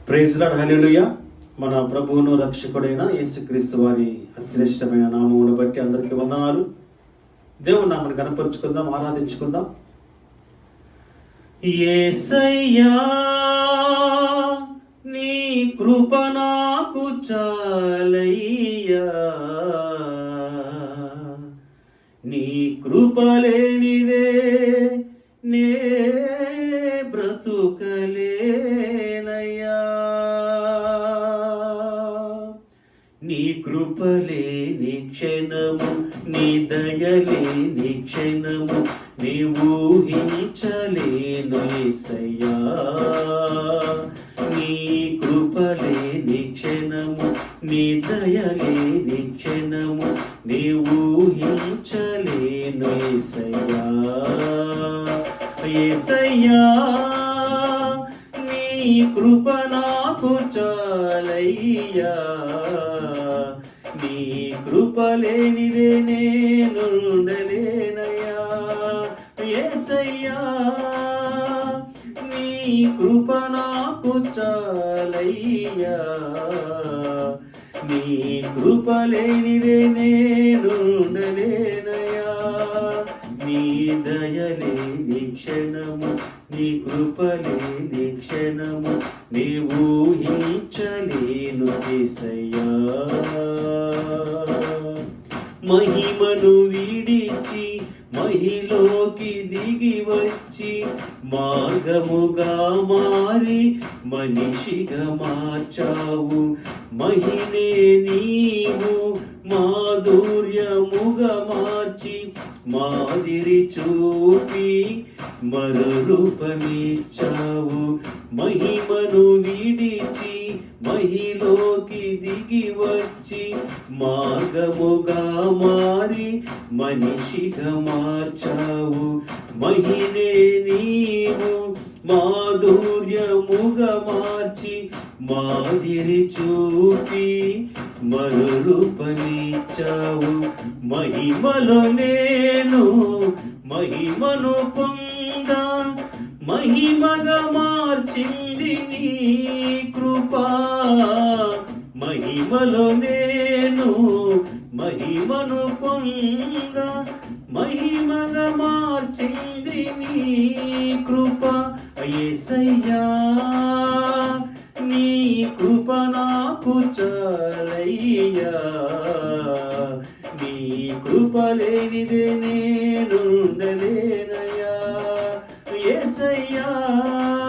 Praise lord, హల్లెలూయా. మన ప్రభువును రక్షకుడైన యేసుక్రీస్తు వారి అశ్రేష్టమైన నామమును బట్టి అందరికీ వందనాలు. దేవుని నామమును కనపరుచుకుందాం, ఆరాధించుకుందాం. యేసయ్యా నీ కృప నాకు చాలయ్యా, నీ కృప లేనిదే నే బ్రతుకలేనయ్యా, నీ కృపలే నీ క్షణము, నీ దయలే నీ క్షణము, నీ ఊహించలేను యేసయ్యా, నీ కృపలే నీ క్షణము, నీ దయలే నీ క్షణము, నీ ఊహించలేను యేసయ్యా. యేసయ్యా నీ కృప నాకు చాలయ్యా, నీ కృప లేనిదే నేనుండలేనయ్యా. యేసయ్యా నీ కృప నాకు చాలయ్యా, నీ కృప లేనిదే నేనుండలేనయ్యా, నీ దయలే నీ క్షణము, నీ కృపలే నీ క్షణము, నీ ఊహించలేను యేసయ్యా. మహిమను విడిచి మహిలోకి దిగి వచ్చి మార్గముగా మారి మనిషిగా మార్చావు. మహినే నీవు మాధుర్యముగా మార్చి మాదిరి చూపి మరురూపమిచ్చావు. మహిమను విడిచి మహిలోకి దిగి వచ్చి మార్గముగా మారి మనిషిగా మార్చావు. మహినే నీవు మాధుర్యముగా మార్చి మాదిరి చూపి మరురూపమిచ్చావు. మహిమలో నేను మహిమను పొందా, మహిమగా మార్చింది నీ కృపా. మహిమలో నేను మహిమను పొందా, మహిమగా మార్చింది నీ కృప. యేసయ్యా నీ కృప నాకు చాలయ్యా, నీ కృప లేనిదే నేనుండలే